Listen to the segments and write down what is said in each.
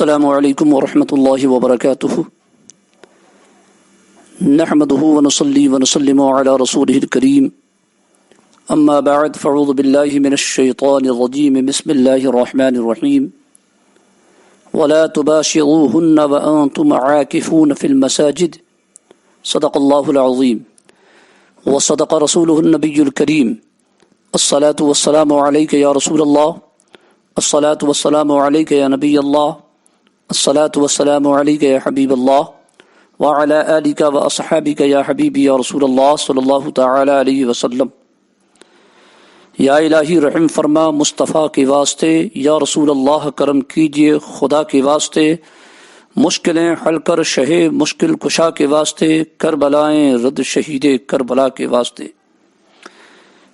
السلام علیکم ورحمۃ اللہ وبرکاتہ نحمده ونصلي ونسلم على رسوله الكريم اما بعد فاعوذ بالله من الشيطان الرجيم بسم الله الرحمن الرحيم ولا تباشروهن وأنتم عاكفون في المساجد صدق الله العظيم وصدق رسوله النبي الكريم الصلاة والسلام عليك يا رسول الله الصلاة والسلام عليك يا نبي الله الصلاة والسلام عليك يا حبيب الله وعلى آلك وأصحابك يا حبيبي يا رسول الله صلى الله تعالى عليه وسلم۔ یا الہی رحم فرما مصطفیٰ کے واسطے، یا رسول اللہ کرم کیجئے خدا کے واسطے، مشکلیں حل کر شہ مشکل کشا کے واسطے، کربلائیں رد شہید کربلا کے واسطے۔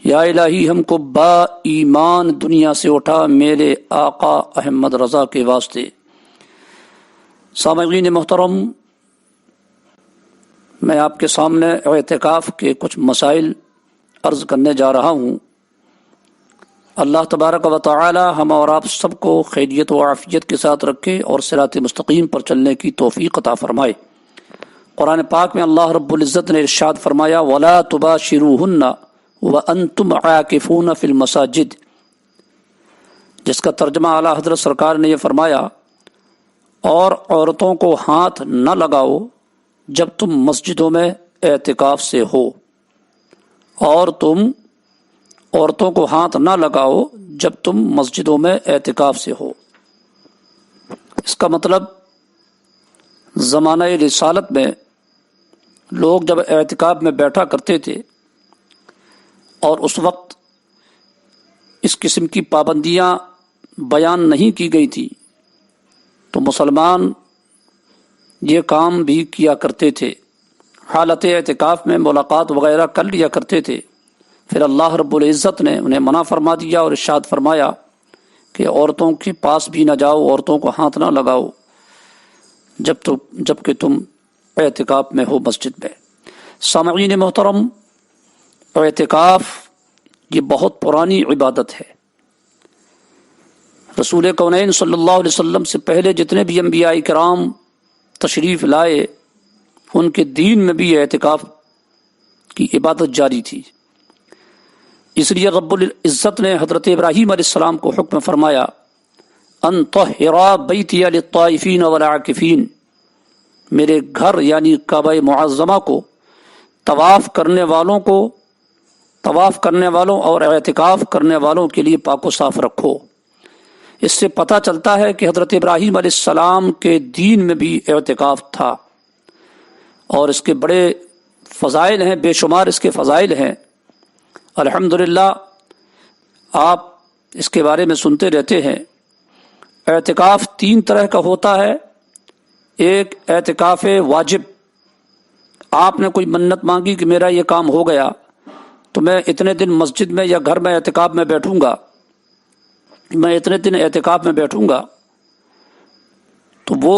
یا الہی ہم کو با ایمان دنیا سے اٹھا میرے آقا احمد رضا کے واسطے۔ سامعین محترم، میں آپ کے سامنے اعتکاف کے کچھ مسائل عرض کرنے جا رہا ہوں۔ اللہ تبارک و تعالی ہم اور آپ سب کو خیریت و عافیت کے ساتھ رکھے اور صراط مستقیم پر چلنے کی توفیق عطا فرمائے۔ قرآن پاک میں اللہ رب العزت نے ارشاد فرمایا وَلَا تُبَاشِرُوهُنَّ وَأَنْتُمْ عَاكِفُونَ فِي الْمَسَاجِدِ، جس کا ترجمہ اعلیٰ حضرت سرکار نے یہ فرمایا، اور عورتوں کو ہاتھ نہ لگاؤ جب تم مسجدوں میں اعتکاف سے ہو، اور تم عورتوں کو ہاتھ نہ لگاؤ جب تم مسجدوں میں اعتکاف سے ہو۔ اس کا مطلب زمانہ رسالت میں لوگ جب اعتکاف میں بیٹھا کرتے تھے اور اس وقت اس قسم کی پابندیاں بیان نہیں کی گئی تھی تو مسلمان یہ کام بھی کیا کرتے تھے، حالت اعتکاف میں ملاقات وغیرہ کر لیا کرتے تھے۔ پھر اللہ رب العزت نے انہیں منع فرما دیا اور ارشاد فرمایا کہ عورتوں کے پاس بھی نہ جاؤ، عورتوں کو ہاتھ نہ لگاؤ جب کہ تم اعتکاف میں ہو مسجد میں۔ سامعین محترم، اعتکاف یہ بہت پرانی عبادت ہے۔ رسول کونین صلی اللہ علیہ وسلم سے پہلے جتنے بھی انبیاء کرام تشریف لائے ان کے دین میں بھی اعتکاف کی عبادت جاری تھی۔ اس لیے رب العزت نے حضرت ابراہیم علیہ السلام کو حکم فرمایا ان طہرا بیتی للطائفین والعاکفین، میرے گھر یعنی کعبہ معظمہ کو طواف کرنے والوں اور اعتکاف کرنے والوں کے لیے پاک و صاف رکھو۔ اس سے پتہ چلتا ہے کہ حضرت ابراہیم علیہ السلام کے دین میں بھی اعتکاف تھا اور اس کے بڑے فضائل ہیں، بے شمار اس کے فضائل ہیں۔ الحمدللہ آپ اس کے بارے میں سنتے رہتے ہیں۔ اعتکاف 3 طرح کا ہوتا ہے۔ ایک اعتکاف واجب، آپ نے کوئی منت مانگی کہ میرا یہ کام ہو گیا تو میں اتنے دن مسجد میں یا گھر میں اعتکاف میں بیٹھوں گا، میں اتنے دن اعتکاف میں بیٹھوں گا، تو وہ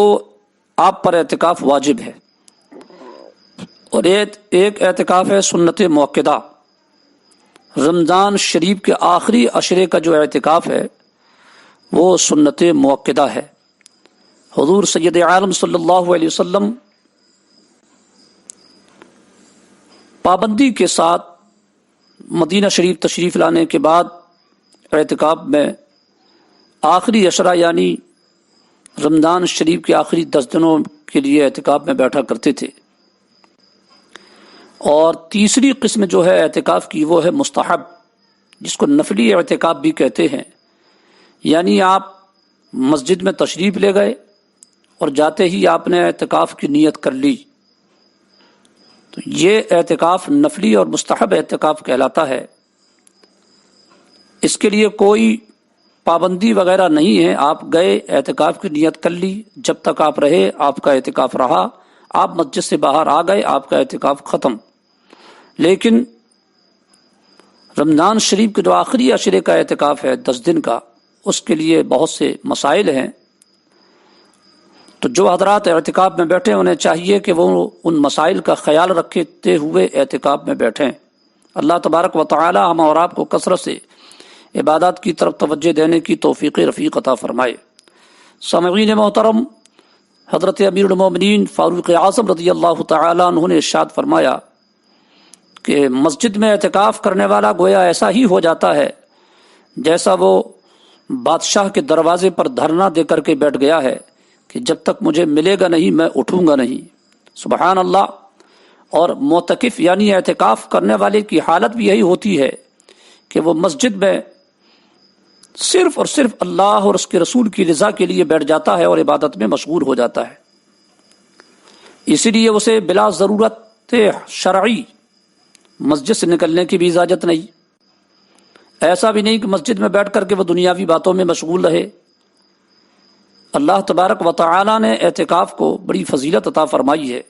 آپ پر اعتکاف واجب ہے۔ اور ایک اعتکاف ہے سنت مؤکدہ، رمضان شریف کے آخری عشرے کا جو اعتکاف ہے وہ سنت مؤکدہ ہے۔ حضور سید عالم صلی اللہ علیہ وسلم پابندی کے ساتھ مدینہ شریف تشریف لانے کے بعد اعتکاف میں آخری عشرہ یعنی رمضان شریف کے آخری 10 دنوں کے لیے اعتکاف میں بیٹھا کرتے تھے۔ اور تیسری قسم جو ہے اعتکاف کی وہ ہے مستحب، جس کو نفلی اعتکاف بھی کہتے ہیں، یعنی آپ مسجد میں تشریف لے گئے اور جاتے ہی آپ نے اعتکاف کی نیت کر لی، تو یہ اعتکاف نفلی اور مستحب اعتکاف کہلاتا ہے۔ اس کے لیے کوئی پابندی وغیرہ نہیں ہے، آپ گئے اعتکاف کی نیت کر لی، جب تک آپ رہے آپ کا اعتکاف رہا، آپ مسجد سے باہر آ گئے آپ کا اعتکاف ختم۔ لیکن رمضان شریف کے جو آخری عشرے کا اعتکاف ہے 10 دن کا، اس کے لیے بہت سے مسائل ہیں۔ تو جو حضرات اعتکاف میں بیٹھے انہیں چاہیے کہ وہ ان مسائل کا خیال رکھتے ہوئے اعتکاف میں بیٹھیں۔ اللہ تبارک و تعالی ہم اور آپ کو کثرت سے عبادات کی طرف توجہ دینے کی توفیق رفیق عطا فرمائے۔ سامعین محترم، حضرت امیر المومنین فاروق اعظم رضی اللہ تعالیٰ عنہ نے ارشاد فرمایا کہ مسجد میں اعتکاف کرنے والا گویا ایسا ہی ہو جاتا ہے جیسا وہ بادشاہ کے دروازے پر دھرنا دے کر کے بیٹھ گیا ہے کہ جب تک مجھے ملے گا نہیں میں اٹھوں گا نہیں۔ سبحان اللہ۔ اور معتکف یعنی اعتکاف کرنے والے کی حالت بھی یہی ہوتی ہے کہ وہ مسجد میں صرف اور صرف اللہ اور اس کے رسول کی رضا کے لیے بیٹھ جاتا ہے اور عبادت میں مشغول ہو جاتا ہے۔ اسی لیے اسے بلا ضرورت شرعی مسجد سے نکلنے کی بھی اجازت نہیں۔ ایسا بھی نہیں کہ مسجد میں بیٹھ کر کے وہ دنیاوی باتوں میں مشغول رہے۔ اللہ تبارک و تعالی نے اعتکاف کو بڑی فضیلت عطا فرمائی ہے۔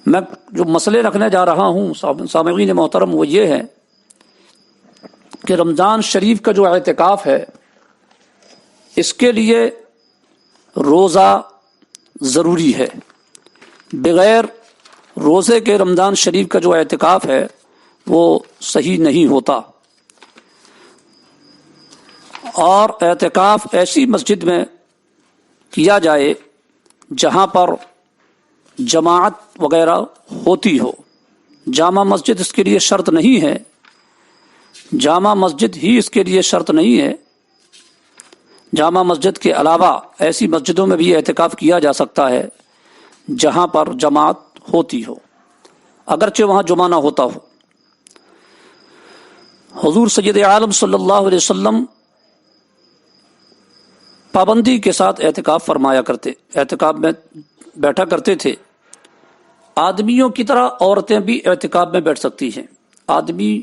میں جو مسئلے رکھنے جا رہا ہوں سامعین محترم وہ یہ ہے کہ رمضان شریف کا جو اعتکاف ہے اس کے لیے روزہ ضروری ہے۔ بغیر روزے کے رمضان شریف کا جو اعتکاف ہے وہ صحیح نہیں ہوتا۔ اور اعتکاف ایسی مسجد میں کیا جائے جہاں پر جماعت وغیرہ ہوتی ہو۔ جامع مسجد اس کے لیے شرط نہیں ہے، جامع مسجد ہی اس کے لیے شرط نہیں ہے۔ جامع مسجد کے علاوہ ایسی مسجدوں میں بھی اعتکاف کیا جا سکتا ہے جہاں پر جماعت ہوتی ہو، اگرچہ وہاں جمعہ نہ ہوتا ہو۔ حضور سید عالم صلی اللہ علیہ وسلم پابندی کے ساتھ اعتکاف فرمایا کرتے، اعتکاف میں بیٹھا کرتے تھے۔ آدمیوں کی طرح عورتیں بھی اعتکاف میں بیٹھ سکتی ہیں۔ آدمی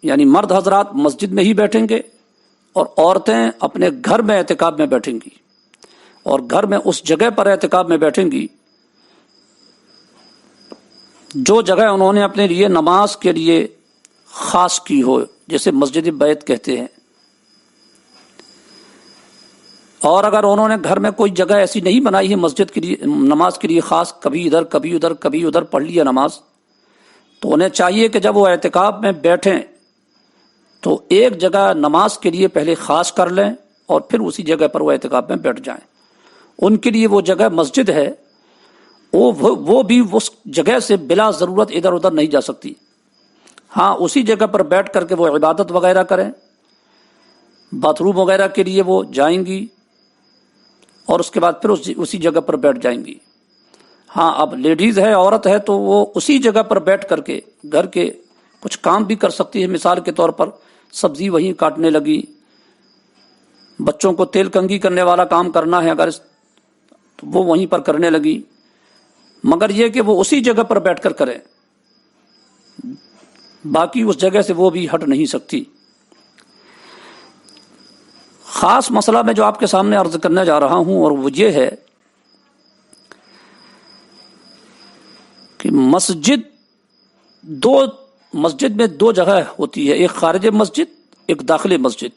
یعنی مرد حضرات مسجد میں ہی بیٹھیں گے اور عورتیں اپنے گھر میں اعتکاف میں بیٹھیں گی، اور گھر میں اس جگہ پر اعتکاف میں بیٹھیں گی جو جگہ انہوں نے اپنے لیے نماز کے لیے خاص کی ہو، جیسے مسجد بیت کہتے ہیں۔ اور اگر انہوں نے گھر میں کوئی جگہ ایسی نہیں بنائی ہے مسجد کے لیے نماز کے لیے خاص، کبھی ادھر کبھی ادھر کبھی ادھر پڑھ لیا نماز، تو انہیں چاہیے کہ جب وہ اعتکاف میں بیٹھیں تو ایک جگہ نماز کے لیے پہلے خاص کر لیں اور پھر اسی جگہ پر وہ اعتکاف میں بیٹھ جائیں۔ ان کے لیے وہ جگہ مسجد ہے، وہ بھی اس جگہ سے بلا ضرورت ادھر ادھر نہیں جا سکتی۔ ہاں اسی جگہ پر بیٹھ کر کے وہ عبادت وغیرہ کریں، باتھ روم وغیرہ کے لیے وہ جائیں گی اور اس کے بعد پھر اسی جگہ پر بیٹھ جائیں گی۔ ہاں اب لیڈیز ہے، عورت ہے، تو وہ اسی جگہ پر بیٹھ کر کے گھر کے کچھ کام بھی کر سکتی ہے۔ مثال کے طور پر سبزی وہیں کاٹنے لگی، بچوں کو تیل کنگھی کرنے والا کام کرنا ہے اگر تو وہ وہیں پر کرنے لگی، مگر یہ کہ وہ اسی جگہ پر بیٹھ کر کریں، باقی اس جگہ سے وہ بھی ہٹ نہیں سکتی۔ خاص مسئلہ میں جو آپ کے سامنے عرض کرنے جا رہا ہوں اور وہ یہ ہے کہ مسجد میں دو جگہ ہوتی ہے، ایک خارج مسجد، ایک داخل مسجد۔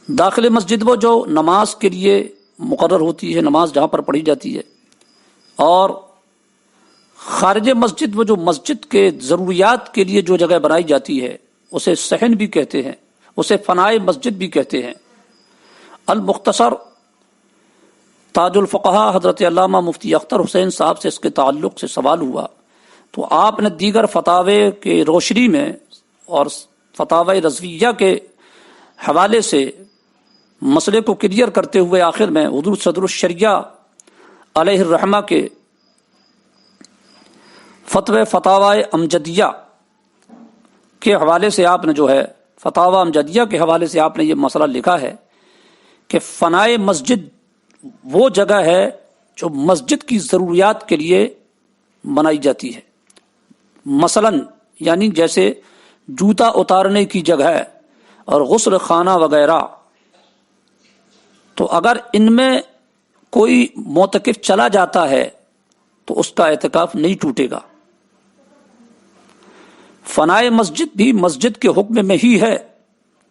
داخل مسجد وہ جو نماز کے لیے مقرر ہوتی ہے، نماز جہاں پر پڑھی جاتی ہے، اور خارج مسجد وہ جو مسجد کے ضروریات کے لیے جو جگہ بنائی جاتی ہے اسے صحن بھی کہتے ہیں، اسے فنائے مسجد بھی کہتے ہیں۔ المختصر تاج الفقہا حضرت علامہ مفتی اختر حسین صاحب سے اس کے تعلق سے سوال ہوا تو آپ نے دیگر فتاوے کے روشنی میں اور فتاوی رضویہ کے حوالے سے مسئلے کو کلیئر کرتے ہوئے آخر میں حضور صدر الشریعہ علیہ الرحمہ کے فتوی فتاوی امجدیہ کے حوالے سے آپ نے جو ہے فتاوی امجدیہ کے حوالے سے آپ نے یہ مسئلہ لکھا ہے کہ فنائے مسجد وہ جگہ ہے جو مسجد کی ضروریات کے لیے بنائی جاتی ہے، مثلا یعنی جیسے جوتا اتارنے کی جگہ اور غسل خانہ وغیرہ۔ تو اگر ان میں کوئی معتکف چلا جاتا ہے تو اس کا اعتکاف نہیں ٹوٹے گا۔ فنائے مسجد بھی مسجد کے حکم میں ہی ہے،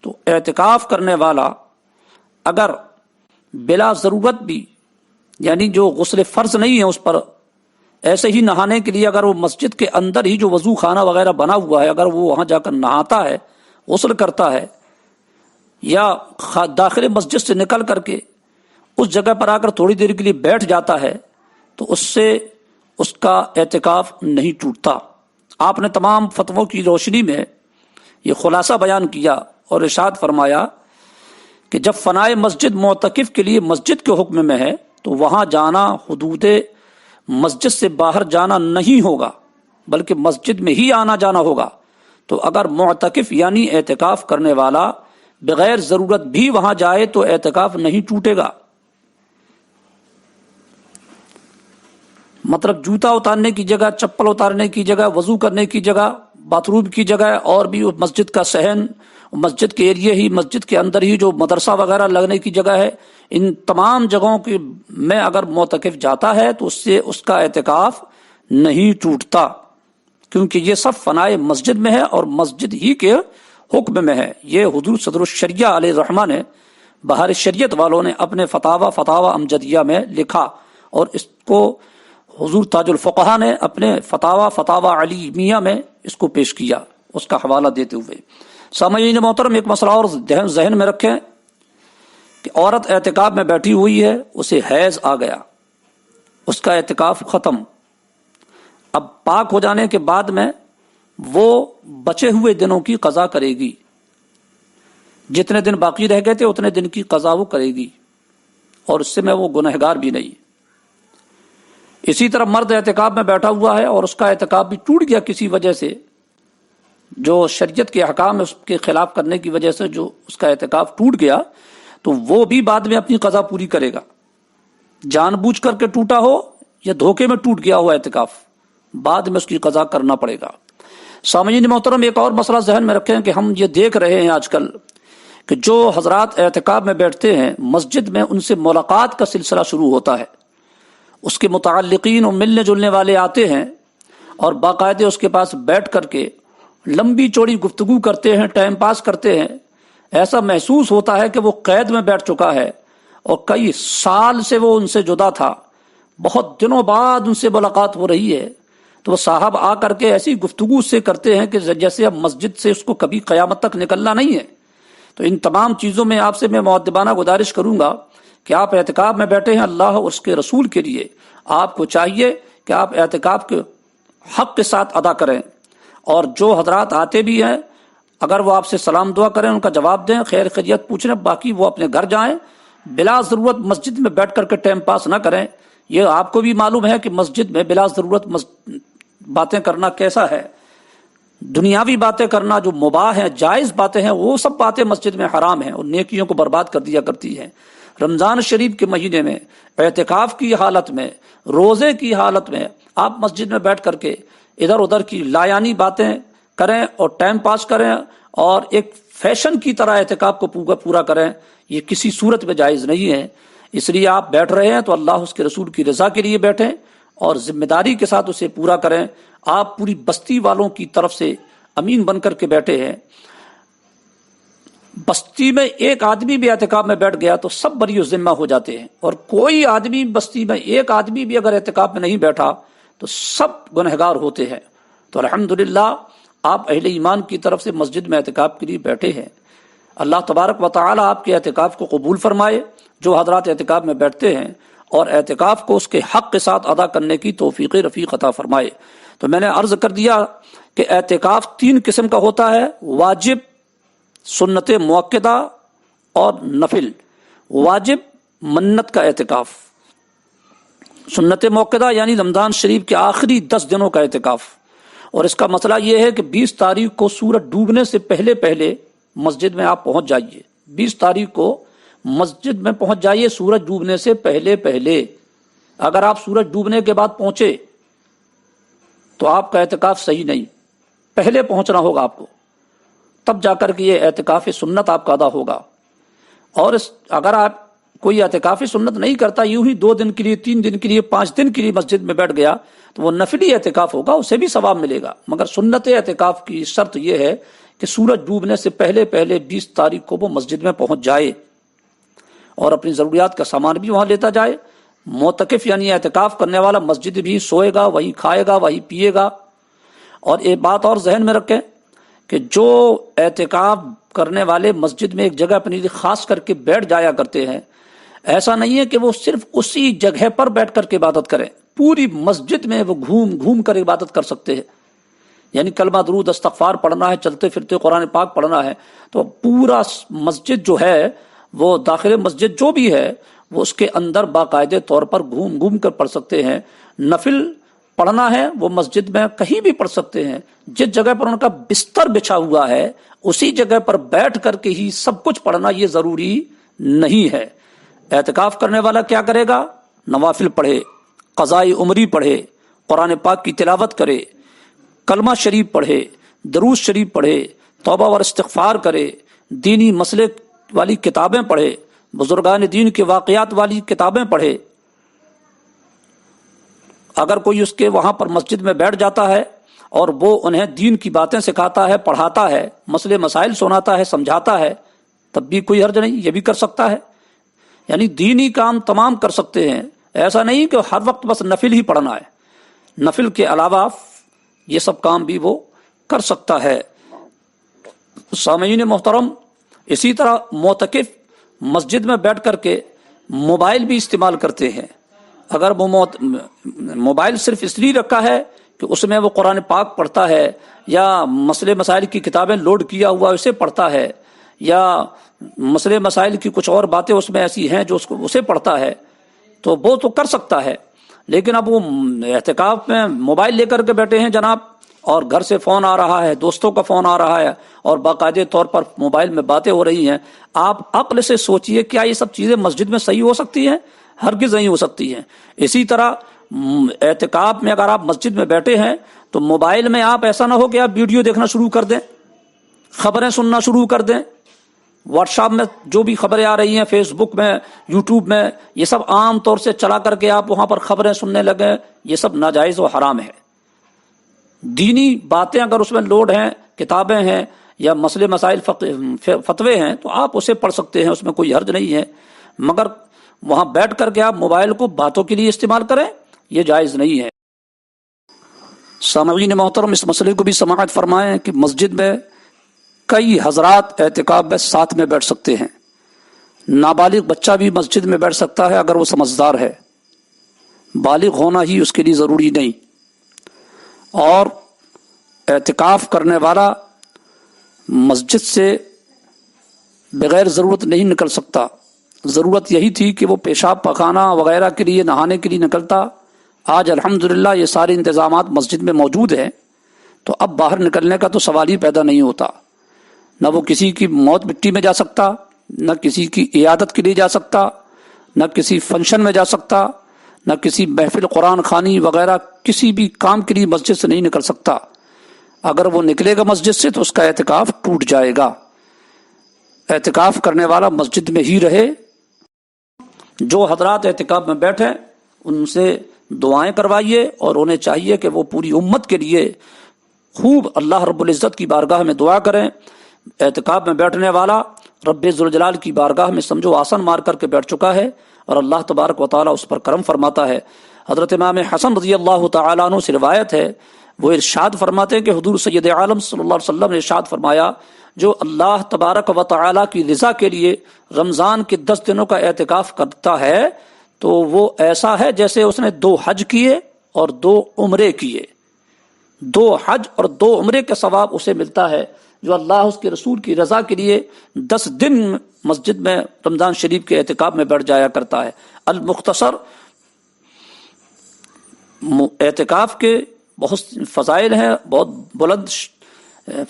تو اعتکاف کرنے والا اگر بلا ضرورت بھی یعنی جو غسل فرض نہیں ہے اس پر، ایسے ہی نہانے کے لیے اگر وہ مسجد کے اندر ہی جو وضو خانہ وغیرہ بنا ہوا ہے اگر وہ وہاں جا کر نہاتا ہے، غسل کرتا ہے، یا داخل مسجد سے نکل کر کے اس جگہ پر آ کر تھوڑی دیر کے لیے بیٹھ جاتا ہے تو اس سے اس کا اعتکاف نہیں ٹوٹتا۔ آپ نے تمام فتووں کی روشنی میں یہ خلاصہ بیان کیا اور ارشاد فرمایا کہ جب فنائے مسجد معتکف کے لیے مسجد کے حکم میں ہے تو وہاں جانا حدود مسجد سے باہر جانا نہیں ہوگا بلکہ مسجد میں ہی آنا جانا ہوگا۔ تو اگر معتکف یعنی اعتکاف کرنے والا بغیر ضرورت بھی وہاں جائے تو اعتکاف نہیں ٹوٹے گا۔ مطلب جوتا اتارنے کی جگہ، چپل اتارنے کی جگہ، وضو کرنے کی جگہ، باتھ روم کی جگہ، اور بھی مسجد کا صحن، مسجد کے ایریے ہی، مسجد کے اندر ہی جو مدرسہ وغیرہ لگنے کی جگہ ہے، ان تمام جگہوں کی میں اگر معتکف جاتا ہے تو اس سے اس کا اعتکاف نہیں ٹوٹتا، کیونکہ یہ سب فنائے مسجد میں ہے اور مسجد ہی کے حکم میں ہے۔ یہ حضور صدر الشریعہ علیہ الرحمہ نے بہار شریعت والوں نے اپنے فتاوی امجدیہ میں لکھا، اور اس کو حضور تاج الفقہا نے اپنے فتاوی علیمیہ میں اس کو پیش کیا، اس کا حوالہ دیتے ہوئے۔ سامعین محترم، ایک مسئلہ اور ذہن میں رکھیں کہ عورت اعتکاف میں بیٹھی ہوئی ہے، اسے حیض آ گیا، اس کا اعتکاف ختم۔ اب پاک ہو جانے کے بعد میں وہ بچے ہوئے دنوں کی قضا کرے گی، جتنے دن باقی رہ گئے تھے اتنے دن کی قضا وہ کرے گی، اور اس سے میں وہ گنہگار بھی نہیں۔ اسی طرح مرد اعتکاف میں بیٹھا ہوا ہے اور اس کا اعتکاف بھی ٹوٹ گیا کسی وجہ سے، جو شریعت کے احکام اس کے خلاف کرنے کی وجہ سے جو اس کا اعتکاف ٹوٹ گیا، تو وہ بھی بعد میں اپنی قضا پوری کرے گا، جان بوجھ کر کے ٹوٹا ہو یا دھوکے میں ٹوٹ گیا ہو اعتکاف، بعد میں اس کی قضا کرنا پڑے گا۔ سامعین محترم، ایک اور مسئلہ ذہن میں رکھیں کہ ہم یہ دیکھ رہے ہیں آج کل کہ جو حضرات اعتکاف میں بیٹھتے ہیں، مسجد میں ان سے ملاقات کا سلسلہ شروع ہوتا ہے، اس کے متعلقین اور ملنے جلنے والے آتے ہیں اور باقاعدہ اس کے پاس بیٹھ کر کے لمبی چوڑی گفتگو کرتے ہیں، ٹائم پاس کرتے ہیں۔ ایسا محسوس ہوتا ہے کہ وہ قید میں بیٹھ چکا ہے اور کئی سال سے وہ ان سے جدا تھا، بہت دنوں بعد ان سے ملاقات ہو رہی ہے، تو وہ صاحب آ کر کے ایسی گفتگو سے کرتے ہیں کہ جیسے اب مسجد سے اس کو کبھی قیامت تک نکلنا نہیں ہے۔ تو ان تمام چیزوں میں آپ سے میں مؤدبانہ گزارش کروں گا کہ آپ اعتکاف میں بیٹھے ہیں، اللہ اور اس کے رسول کے لیے آپ کو چاہیے کہ آپ اعتکاف کے حق کے ساتھ ادا کریں، اور جو حضرات آتے بھی ہیں اگر وہ آپ سے سلام دعا کریں، ان کا جواب دیں، خیر خیریت پوچھ لیں، باقی وہ اپنے گھر جائیں، بلا ضرورت مسجد میں بیٹھ کر کے ٹائم پاس نہ کریں۔ یہ آپ کو بھی معلوم ہے کہ مسجد میں بلا ضرورت باتیں کرنا کیسا ہے، دنیاوی باتیں کرنا جو مباح ہیں، جائز باتیں ہیں، وہ سب باتیں مسجد میں حرام ہیں اور نیکیوں کو برباد کر دیا کرتی ہیں۔ رمضان شریف کے مہینے میں، اعتکاف کی حالت میں، روزے کی حالت میں آپ مسجد میں بیٹھ کر کے ادھر ادھر کی لایانی باتیں کریں اور ٹائم پاس کریں اور ایک فیشن کی طرح اعتکاف کو پورا کریں، یہ کسی صورت میں جائز نہیں ہے۔ اس لیے آپ بیٹھ رہے ہیں تو اللہ اس کے رسول کی رضا کے لیے بیٹھیں اور ذمہ داری کے ساتھ اسے پورا کریں۔ آپ پوری بستی والوں کی طرف سے امین بن کر کے بیٹھے ہیں، بستی میں ایک آدمی بھی اعتکاف میں بیٹھ گیا تو سب بری ذمہ ہو جاتے ہیں، اور کوئی آدمی بستی میں ایک آدمی بھی اگر اعتکاف میں نہیں بیٹھا تو سب گنہگار ہوتے ہیں۔ تو الحمدللہ آپ اہل ایمان کی طرف سے مسجد میں اعتکاف کے لیے بیٹھے ہیں، اللہ تبارک و تعالی آپ کے اعتکاف کو قبول فرمائے۔ جو حضرات اعتکاف میں بیٹھتے ہیں اور اعتکاف کو اس کے حق کے ساتھ ادا کرنے کی توفیق رفیق عطا فرمائے۔ تو میں نے عرض کر دیا کہ اعتکاف 3 قسم کا ہوتا ہے، واجب، سنت مؤکدہ اور نفل۔ واجب منت کا اعتکاف، سنت مؤکدہ یعنی رمضان شریف کے آخری 10 دنوں کا اعتکاف، اور اس کا مسئلہ یہ ہے کہ 20 تاریخ کو سورج ڈوبنے سے پہلے پہلے مسجد میں آپ پہنچ جائیے، 20 تاریخ کو مسجد میں پہنچ جائیے سورج ڈوبنے سے پہلے پہلے۔ اگر آپ سورج ڈوبنے کے بعد پہنچے تو آپ کا اعتکاف صحیح نہیں، پہلے پہنچنا ہوگا آپ کو، تب جا کر کے یہ اعتکاف سنت آپ کا ادا ہوگا۔ اور اگر آپ کوئی اعتکاف سنت نہیں کرتا، یوں ہی 2 دن کے لیے، 3 دن کے لیے، 5 دن کے لیے مسجد میں بیٹھ گیا تو وہ نفلی اعتکاف ہوگا، اسے بھی ثواب ملے گا، مگر سنت اعتکاف کی شرط یہ ہے کہ سورج ڈوبنے سے پہلے پہلے 20 تاریخ کو وہ مسجد میں پہنچ جائے اور اپنی ضروریات کا سامان بھی وہاں لیتا جائے۔ معتکف یعنی اعتکاف کرنے والا مسجد بھی سوئے گا، وہی کھائے گا، وہی پیے گا۔ اور ایک بات اور ذہن میں رکھیں کہ جو اعتکاف کرنے والے مسجد میں ایک جگہ اپنی خاص کر کے بیٹھ جایا کرتے ہیں، ایسا نہیں ہے کہ وہ صرف اسی جگہ پر بیٹھ کر کے عبادت کریں، پوری مسجد میں وہ گھوم گھوم کر عبادت کر سکتے ہیں. یعنی کلمہ درود استغفار پڑھنا ہے، چلتے پھرتے قرآن پاک پڑھنا ہے، تو پورا مسجد جو ہے وہ داخل مسجد جو بھی ہے وہ اس کے اندر باقاعدہ طور پر گھوم گھوم کر پڑھ سکتے ہیں. نفل پڑھنا ہے وہ مسجد میں کہیں بھی پڑھ سکتے ہیں، جس جگہ پر ان کا بستر بچھا ہوا ہے اسی جگہ پر بیٹھ کر کے ہی سب کچھ پڑھنا یہ ضروری نہیں ہے. اعتکاف کرنے والا کیا کرے گا؟ نوافل پڑھے، قضاء عمری پڑھے، قرآن پاک کی تلاوت کرے، کلمہ شریف پڑھے، درود شریف پڑھے، توبہ اور استغفار کرے، دینی مسئلے والی کتابیں پڑھے، بزرگان دین کے واقعات والی کتابیں پڑھے. اگر کوئی اس کے وہاں پر مسجد میں بیٹھ جاتا ہے اور وہ انہیں دین کی باتیں سکھاتا ہے، پڑھاتا ہے، مسئلے مسائل سناتا ہے، سمجھاتا ہے، تب بھی کوئی حرج نہیں، یہ بھی کر سکتا ہے. یعنی دینی کام تمام کر سکتے ہیں. ایسا نہیں کہ ہر وقت بس نفل ہی پڑھنا ہے، نفل کے علاوہ یہ سب کام بھی وہ کر سکتا ہے. سامعین محترم، اسی طرح معتکف مسجد میں بیٹھ کر کے موبائل بھی استعمال کرتے ہیں. اگر وہ موبائل صرف اس لیے رکھا ہے کہ اس میں وہ قرآن پاک پڑھتا ہے یا مسئلے مسائل کی کتابیں لوڈ کیا ہوا اسے پڑھتا ہے یا مسئلے مسائل کی کچھ اور باتیں اس میں ایسی ہیں جو اسے پڑھتا ہے، تو وہ تو کر سکتا ہے. لیکن اب وہ اعتکاف میں موبائل لے کر کے بیٹھے ہیں جناب، اور گھر سے فون آ رہا ہے، دوستوں کا فون آ رہا ہے اور باقاعدہ طور پر موبائل میں باتیں ہو رہی ہیں. آپ عقل سے سوچئے، کیا یہ سب چیزیں مسجد میں صحیح ہو سکتی ہیں؟ ہرگز نہیں ہو سکتی ہیں. اسی طرح اعتکاف میں اگر آپ مسجد میں بیٹھے ہیں تو موبائل میں آپ ایسا نہ ہو کہ آپ ویڈیو دیکھنا شروع کر دیں، خبریں سننا شروع کر دیں. واٹس ایپ میں جو بھی خبریں آ رہی ہیں، فیس بک میں، یوٹیوب میں، یہ سب عام طور سے چلا کر کے آپ وہاں پر خبریں سننے لگیں، یہ سب ناجائز و حرام ہے. دینی باتیں اگر اس میں لوڈ ہیں، کتابیں ہیں یا مسئلے مسائل فتوے ہیں تو آپ اسے پڑھ سکتے ہیں، اس میں کوئی حرج نہیں ہے. مگر وہاں بیٹھ کر کے آپ موبائل کو باتوں کے لیے استعمال کریں، یہ جائز نہیں ہے. سامعین محترم، اس مسئلے کو بھی سماعت فرمائیں کہ مسجد میں کئی حضرات اعتکاف میں ساتھ میں بیٹھ سکتے ہیں. نابالغ بچہ بھی مسجد میں بیٹھ سکتا ہے اگر وہ سمجھدار ہے، بالغ ہونا ہی اس کے لیے ضروری نہیں. اور اعتکاف کرنے والا مسجد سے بغیر ضرورت نہیں نکل سکتا. ضرورت یہی تھی کہ وہ پیشاب پخانہ وغیرہ کے لیے، نہانے کے لیے نکلتا. آج الحمدللہ یہ سارے انتظامات مسجد میں موجود ہیں، تو اب باہر نکلنے کا تو سوال ہی پیدا نہیں ہوتا. نہ وہ کسی کی موت مٹی میں جا سکتا، نہ کسی کی عیادت کے لیے جا سکتا، نہ کسی فنکشن میں جا سکتا، نہ کسی محفل قرآن خوانی وغیرہ کسی بھی کام کے لیے مسجد سے نہیں نکل سکتا. اگر وہ نکلے گا مسجد سے تو اس کا اعتکاف ٹوٹ جائے گا. اعتکاف کرنے والا مسجد میں ہی رہے. جو حضرات اعتکاف میں بیٹھے ان سے دعائیں کروائیے، اور انہیں چاہیے کہ وہ پوری امت کے لیے خوب اللہ رب العزت کی بارگاہ میں دعا کریں. اعتکاف میں بیٹھنے والا رب ذوالجلال کی بارگاہ میں سمجھو آسن مار کر کے بیٹھ چکا ہے، اور اللہ تبارک و تعالیٰ اس پر کرم فرماتا ہے. حضرت امام حسن رضی اللہ تعالیٰ عنہ سے روایت ہے، وہ ارشاد فرماتے ہیں کہ حضور سید عالم صلی اللہ علیہ وسلم نے ارشاد فرمایا، جو اللہ تبارک و تعالیٰ کی رضا کے لیے رمضان کے 10 دنوں کا اعتکاف کرتا ہے تو وہ ایسا ہے جیسے اس نے 2 حج کیے اور 2 عمرے کیے. 2 حج اور 2 عمرے کا ثواب اسے ملتا ہے جو اللہ اس کے رسول کی رضا کے لیے 10 دن مسجد میں رمضان شریف کے اعتکاف میں بیٹھ جایا کرتا ہے. المختصر، اعتکاف کے بہت فضائل ہیں، بہت بلند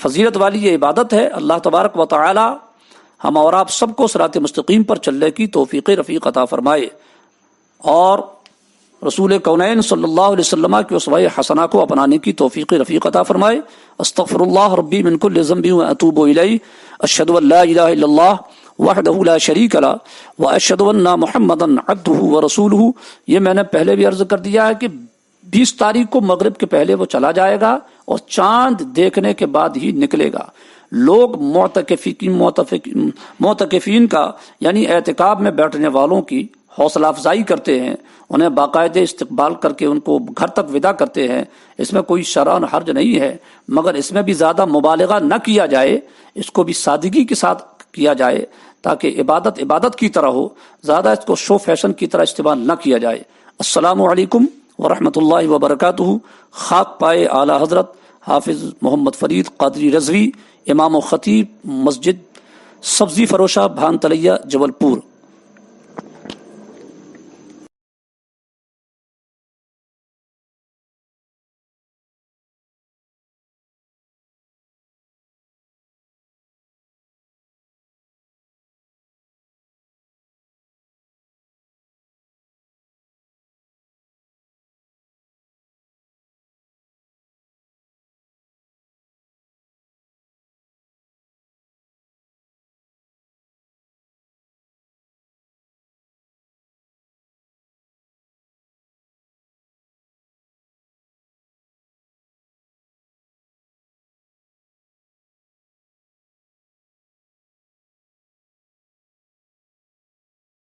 فضیلت والی یہ عبادت ہے. اللہ تبارک و تعالی ہم اور آپ سب کو صراط مستقیم پر چلنے کی توفیق رفیق عطا فرمائے، اور رسول کونین صلی اللہ علیہ وسلم کی اسوہ حسنہ کو اپنانے کی توفیق رفیق عطا فرمائے. استغفر اللہ ربی من کل ذنب واتوب الیہ، اشہد ان لا الہ الا اللہ وحدہ لا شریک لہ واشہد ان محمدا عبدہ ورسولہ. یہ میں نے پہلے بھی عرض کر دیا ہے کہ 20 تاریخ کو مغرب کے پہلے وہ چلا جائے گا اور چاند دیکھنے کے بعد ہی نکلے گا. لوگ معتکفین کا یعنی اعتکاف میں بیٹھنے والوں کی حوصلہ افزائی کرتے ہیں، انہیں باقاعدہ استقبال کر کے ان کو گھر تک ودا کرتے ہیں، اس میں کوئی شرعاً حرج نہیں ہے، مگر اس میں بھی زیادہ مبالغہ نہ کیا جائے، اس کو بھی سادگی کے ساتھ کیا جائے تاکہ عبادت کی طرح ہو، زیادہ اس کو شو فیشن کی طرح استعمال نہ کیا جائے۔ السلام علیکم ورحمۃ اللہ وبرکاتہ۔ خاک پائے اعلیٰ حضرت حافظ محمد فرید قادری رضوی، امام و خطیب مسجد سبزی فروشہ بھان تلیہ جبل پور۔